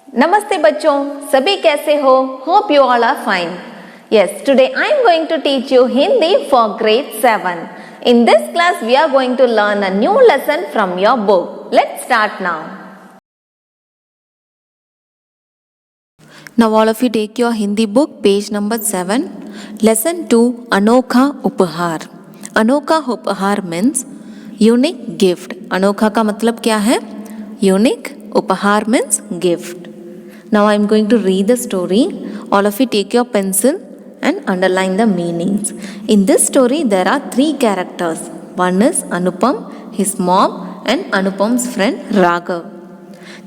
नमस्ते बच्चों, सभी कैसे हो? Hope you all are fine. Yes, today I am going to teach you Hindi for grade 7. In this class we are going to learn a new lesson from your book. Let's start now. Now all of you take your Hindi book, page number 7, lesson 2, Anokha Upahar. Anokha Upahar means unique gift. Anokha का मतलब क्या है? Unique. Upahar means gift. Now I am going to read the story. All of you take your pencil and underline the meanings. In this story there are 3 characters. One is Anupam, his mom, and Anupam's friend Raghav.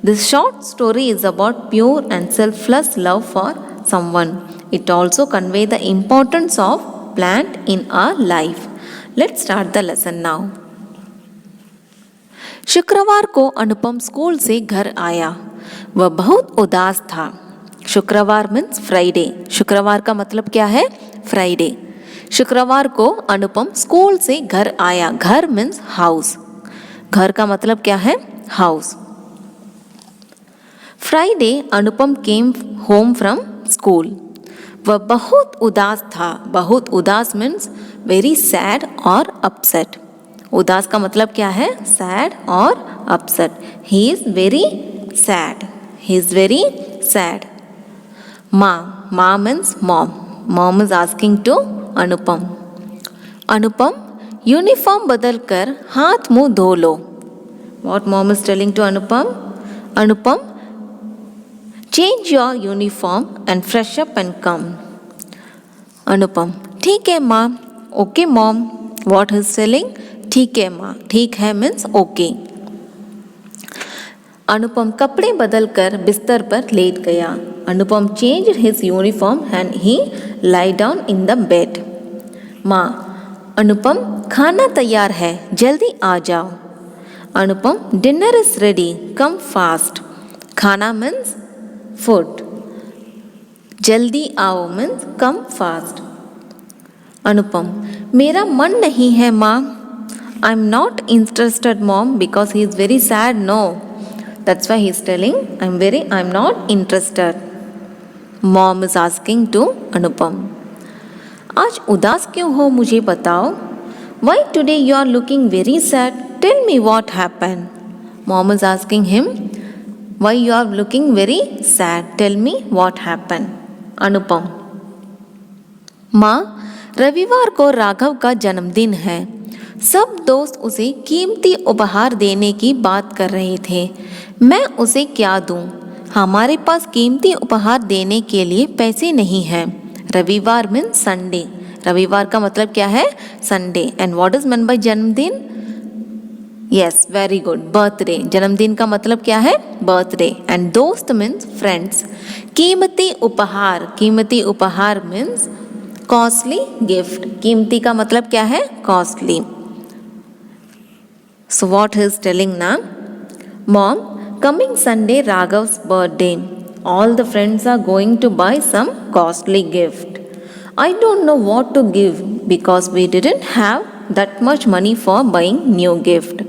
This short story is about pure and selfless love for someone. It also conveys the importance of plant in our life. Let's start the lesson now. शुक्रवार को अनुपम school से घर आया. वह बहुत उदास था. शुक्रवार मीन्स फ्राइडे. शुक्रवार का मतलब क्या है? फ्राइडे. शुक्रवार को अनुपम स्कूल से घर आया. घर मीन्स हाउस. घर का मतलब क्या है? House. Friday Anupam came home from school. वह बहुत उदास था. बहुत उदास मीन्स वेरी सैड और अपसेट. उदास का मतलब क्या है? सैड और upset. He is very sad. He is very sad. माँ means mom. Mom is asking to Anupam. Anupam uniform बदल कर हाथ मुंह धो लो. What mom is telling to Anupam? Anupam change your uniform and fresh up and come. अनुपम ठीक है माँ. Okay mom. What is telling? ठीक है माँ. ठीक है मीन्स ओके. अनुपम कपड़े बदलकर बिस्तर पर लेट गया. Anupam changed his uniform and he lie down in the bed. माँ अनुपम खाना तैयार है, जल्दी आ जाओ. Anupam dinner is ready, come fast. खाना मीन्स फूड. जल्दी आओ मीन्स कम फास्ट. अनुपम मेरा मन नहीं है माँ. I am not interested mom because he is very sad. No, that's why he is telling I am not interested. Mom is asking to Anupam. आज उदास क्यों हो मुझे बताओ. Why today you are looking very sad? Tell me what happened. Mom is asking him why you are looking very sad. Tell me what happened. Anupam. माँ रविवार को राघव का जन्मदिन है. सब दोस्त उसे कीमती उपहार देने की बात कर रहे थे. मैं उसे क्या दूं? हमारे पास कीमती उपहार देने के लिए पैसे नहीं हैं. रविवार मीन्स संडे. रविवार का मतलब क्या है? Sunday. And what is mean by जन्मदिन? Yes, very good. बर्थडे. जन्मदिन का मतलब क्या है? बर्थडे. एंड दोस्त मीन्स फ्रेंड्स. कीमती उपहार. कीमती उपहार मीन्स कॉस्टली गिफ्ट. कीमती का मतलब क्या है? Costly. So what he is telling now? Mom, coming Sunday Raghav's birthday. All the friends are going to buy some costly gift. I don't know what to give because we didn't have that much money for buying new gift.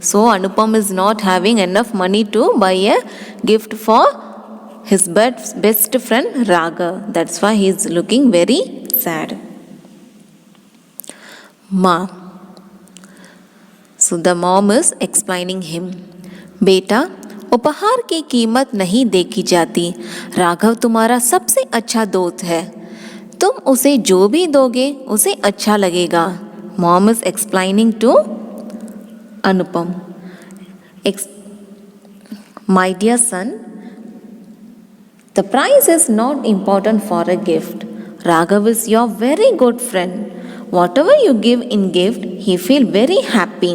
So Anupam is not having enough money to buy a gift for his best friend Raghav. That's why he is looking very sad. Ma. So the mom is explaining him. बेटा उपहार की कीमत नहीं देखी जाती. राघव तुम्हारा सबसे अच्छा दोस्त है. तुम उसे जो भी दोगे उसे अच्छा लगेगा. Mom is explaining to Anupam. My dear son, the price is not important for a gift. Raghav is your very good friend. Whatever you give in gift, he feel very happy.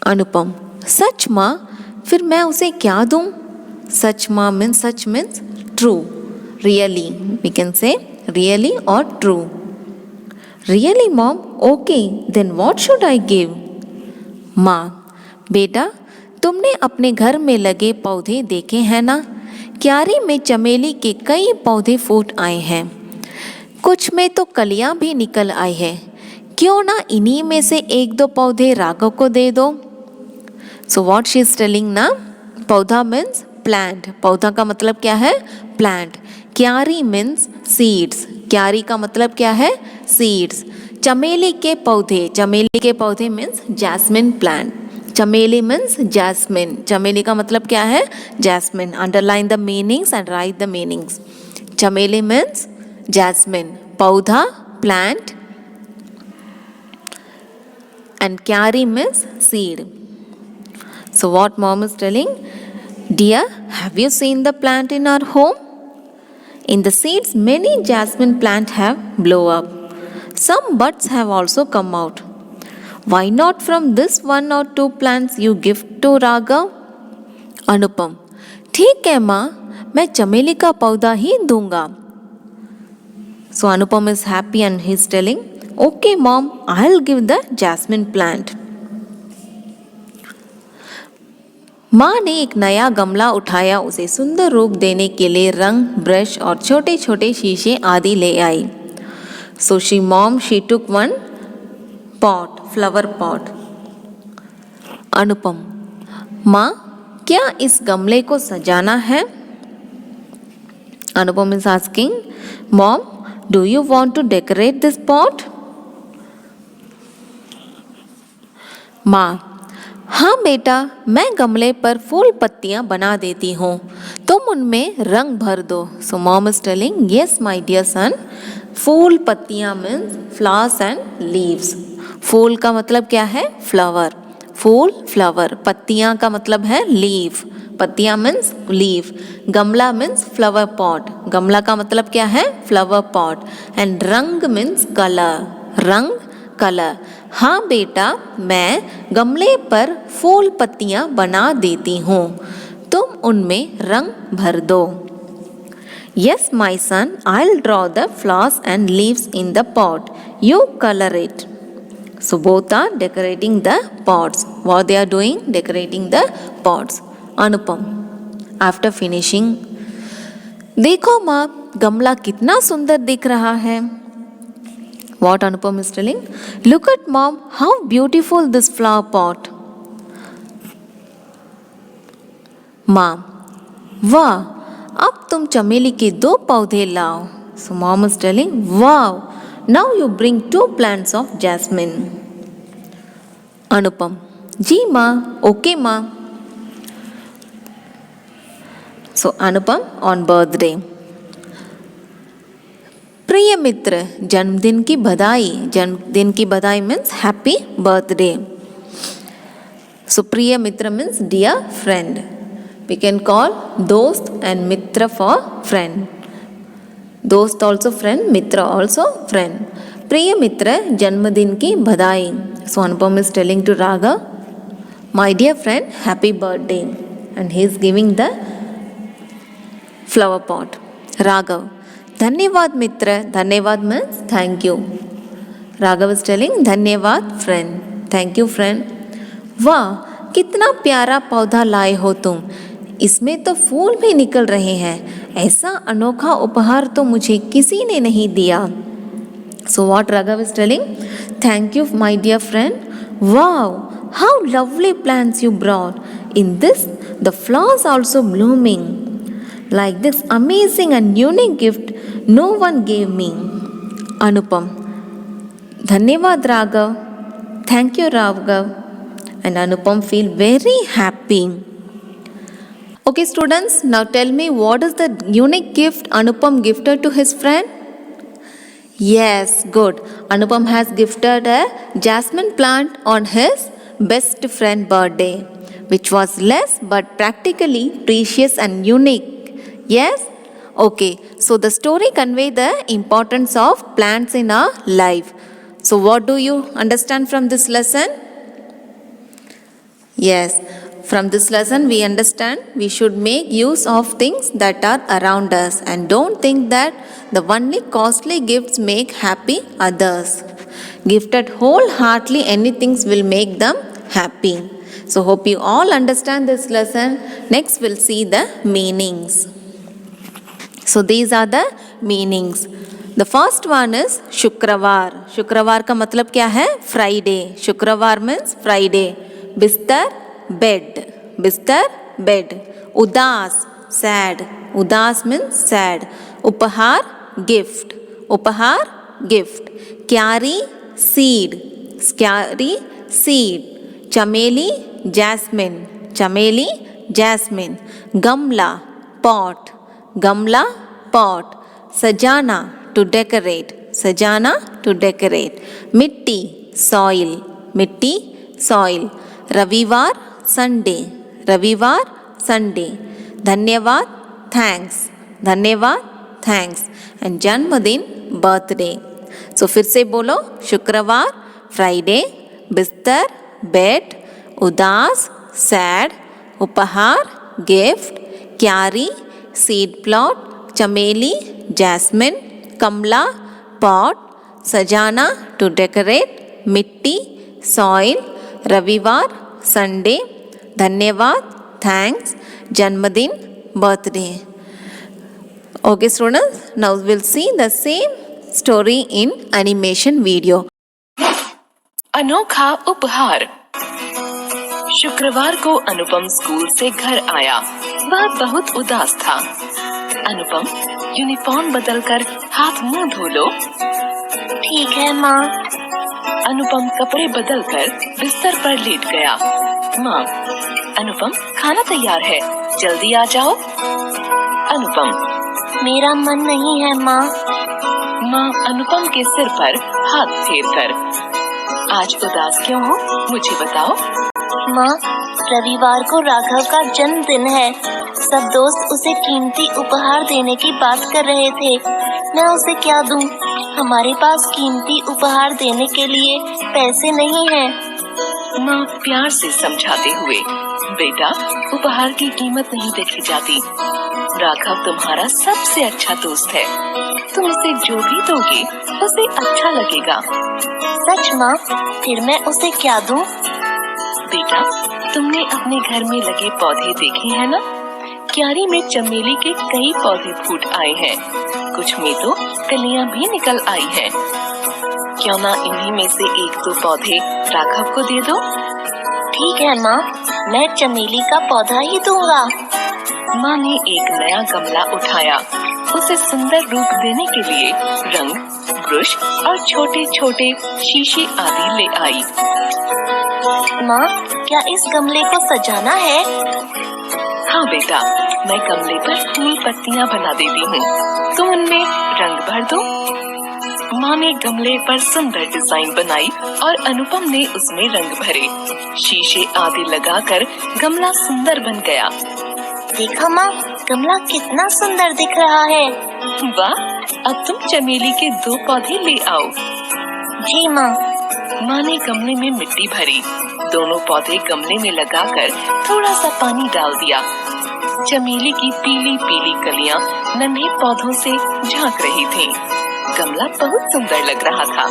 अनुपम सच माँ, फिर मैं उसे क्या दूँ? सच माँ means सच means true. Really. We can say really और true. Really mom. Okay then what should I give? माँ बेटा तुमने अपने घर में लगे पौधे देखे हैं ना. क्यारी में चमेली के कई पौधे फूट आए हैं. कुछ में तो कलियां भी निकल आई है. क्यों ना इन्हीं में से 1-2 पौधे राघव को दे दो. So what she is telling now? पौधा मीन्स प्लांट, पौधा का मतलब क्या है? प्लांट। क्यारी मीन्स सीड्स, क्यारी का मतलब क्या है? सीड्स। चमेली के पौधे, चमेली के पौधे मीन्स जैस्मिन प्लांट, चमेली मीन्स जैस्मिन, चमेली का मतलब क्या है? Jasmine. Underline the meanings and write the meanings. चमेली मीन्स जैस्मिन, पौधा plant, and kyari means seed. So what mom is telling? Dear, have you seen the plant in our home? In the seeds many jasmine plants have blow up. Some buds have also come out. Why not from this one or two plants you give to Raghav? अनुपम, ठीक है माँ, मैं चमेली का पौधा ही दूंगा. So Anupam is happy and he's telling, okay mom, I'll give the jasmine plant. माँ ने एक नया गमला उठाया, उसे सुंदर रूप देने के लिए रंग, ब्रश और छोटे छोटे शीशे आदि ले आई. So she took one pot, flower pot. अनुपम, माँ क्या इस गमले को सजाना है? अनुपम is asking, mom, do you want to decorate this pot? माँ, हाँ बेटा, मैं गमले पर फूल पत्तियां बना देती हूँ, तुम उनमें रंग भर दो. So mom is telling, yes my dear son, फूल पत्तियां means flowers and leaves. फूल का मतलब क्या है? फ्लावर, फूल फ्लावर, पत्तियां का मतलब है लीफ, पत्तियां मीन्स लीफ, गमला मीन्स फ्लावर पॉट, गमला का मतलब क्या है? फ्लावर पॉट, एंड रंग मीन्स कलर, रंग कलर. हाँ बेटा, मैं गमले पर फूल पत्तियां बना देती हूँ, तुम उनमें रंग भर दो. Yes my son, I'll draw the flowers and leaves in the pot, you color it. So both are decorating the pots. What they are doing? Decorating the pots. Anupam, after finishing, देखो माँ, गमला कितना सुंदर दिख रहा है. What Anupam is telling? Look at mom, how beautiful this flower pot. माँ, वाह, अब तुम चमेली के 2 पौधे लाओ. So mom is telling, wow, now you bring 2 plants of jasmine. अनुपम, जी माँ, ओके माँ. So Anupam on birthday. प्रिय मित्र, जन्मदिन की बधाई. जन्मदिन की बधाई means happy birthday. So प्रिय मित्र means dear friend. We can call दोस्त and मित्र for friend. दोस्त also friend, मित्र also friend. प्रिय मित्र, जन्मदिन की बधाई. So Anupam is telling to Raghav, my dear friend, happy birthday. And he is giving the flower pot. Raghav, धन्यवाद मित्र, धन्यवाद means thank you. Raghav is telling, धन्यवाद friend, thank you friend. वाह, कितना प्यारा पौधा लाए हो तुम, इसमें तो फूल भी निकल रहे हैं, ऐसा अनोखा उपहार तो मुझे किसी ने नहीं दिया. So what Raghav is telling? Thank you my dear friend. Wow, how lovely plants you brought. In this, the flowers also blooming. Like this amazing and unique gift no one gave me. Anupam, धन्यवाद Raghav. Thank you Raghav. And Anupam feel very happy. Okay students, now tell me, what is the unique gift Anupam gifted to his friend? Yes, good. Anupam has gifted a jasmine plant on his best friend birthday, which was less but practically precious and unique. Yes? Okay, so the story convey the importance of plants in our life. So what do you understand from this lesson? Yes, from this lesson we understand we should make use of things that are around us and don't think that the only costly gifts make happy others. Gifted wholeheartedly anything will make them happy. So hope you all understand this lesson. Next we'll see the meanings. So these are the meanings. The first one is शुक्रवार. शुक्रवार का मतलब क्या है? Friday. शुक्रवार means Friday. बिस्तर, bed. बिस्तर, bed. उदास sad. उदास means sad. उपहार gift. उपहार gift. क्यारी seed. क्यारी seed. चमेली jasmine. चमेली jasmine. गमला pot. गमला pot. सजाना to decorate. सजाना to decorate. मिट्टी soil. मिट्टी soil. रविवार संडे. रविवार संडे. धन्यवाद thanks. धन्यवाद thanks. एंड जन्मदिन बर्थडे. सो फिर से बोलो, शुक्रवार फ्राइडे, बिस्तर बेड, उदास सैड, उपहार गिफ्ट, क्यारी सीड प्लॉट, चमेली जैस्मिन, कमला पॉट, सजाना टू डेकोरेट, मिट्टी सॉइल, रविवार संडे, धन्यवाद थैंक्स, जन्मदिन birthday. Okay students, now we'll see the same story in animation video. अनोखा उपहार. शुक्रवार को अनुपम स्कूल से घर आया. वह बहुत उदास था. अनुपम, यूनिफॉर्म बदलकर हाथ मुंह धो लो. ठीक है माँ. अनुपम कपड़े बदलकर बिस्तर पर लेट गया. माँ, अनुपम खाना तैयार है, जल्दी आ जाओ. अनुपम, मेरा मन नहीं है माँ. माँ अनुपम के सिर पर हाथ फेर कर, आज उदास क्यों हो, मुझे बताओ. माँ, रविवार को राघव का जन्मदिन है. सब दोस्त उसे कीमती उपहार देने की बात कर रहे थे. मैं उसे क्या दूं? हमारे पास कीमती उपहार देने के लिए पैसे नहीं हैं. माँ प्यार से समझाते हुए, बेटा उपहार की कीमत नहीं देखी जाती. राघव तुम्हारा सबसे अच्छा दोस्त है. तुम उसे जो भी दोगे उसे अच्छा लगेगा. सच माँ, फिर मैं उसे क्या दूं? बेटा, तुमने अपने घर में लगे पौधे देखे हैं ना? क्यारी में चमेली के कई पौधे फूट आए हैं. कुछ में तो कलियां भी निकल आई हैं. क्यों ना इन्हीं में से एक दो पौधे राघव को दे दो. ठीक है माँ, मैं चमेली का पौधा ही दूंगा. माँ ने एक नया गमला उठाया. उसे सुंदर रूप देने के लिए रंग, ब्रश और छोटे छोटे शीशे आदि ले आई. माँ, क्या इस गमले को सजाना है? हाँ बेटा, मैं गमले पर फूल पत्तियाँ बना देती हूँ. तुम उनमें रंग भर दो. माँ ने गमले पर सुंदर डिजाइन बनाई और अनुपम ने उसमें रंग भरे. शीशे आदि लगाकर गमला सुंदर बन गया. देखो माँ, गमला कितना सुंदर दिख रहा है. वाह, अब तुम चमेली के 2 पौधे ले आओ. जी माँ. माँ ने गमले में मिट्टी भरी. दोनों पौधे गमले में लगाकर थोड़ा सा पानी डाल दिया. चमेली की पीली पीली कलियां नन्हे पौधों से झांक रही थीं. गमला बहुत सुंदर लग रहा था.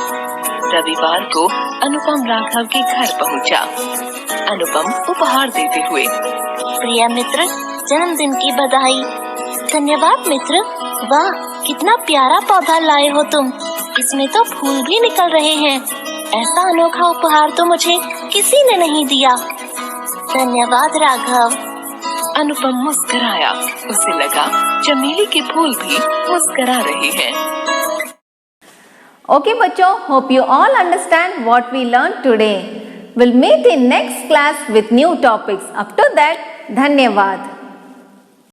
रविवार को अनुपम राघव के घर पहुंचा. अनुपम उपहार देते हुए, प्रिय मित्र, जन्मदिन की बधाई. धन्यवाद मित्र. वाह, कितना प्यारा पौधा लाए हो तुम. इसमें तो फूल भी निकल रहे हैं. ऐसा अनोखा उपहार तो मुझे किसी ने नहीं दिया. धन्यवाद राघव. अनुपम मुस्कुराया. उसे लगा चमेली के फूल भी मुस्कुरा रहे हैं. Okay बच्चों, hope you all understand what we learned today. We'll meet in next class with new topics. Up to that, धन्यवाद.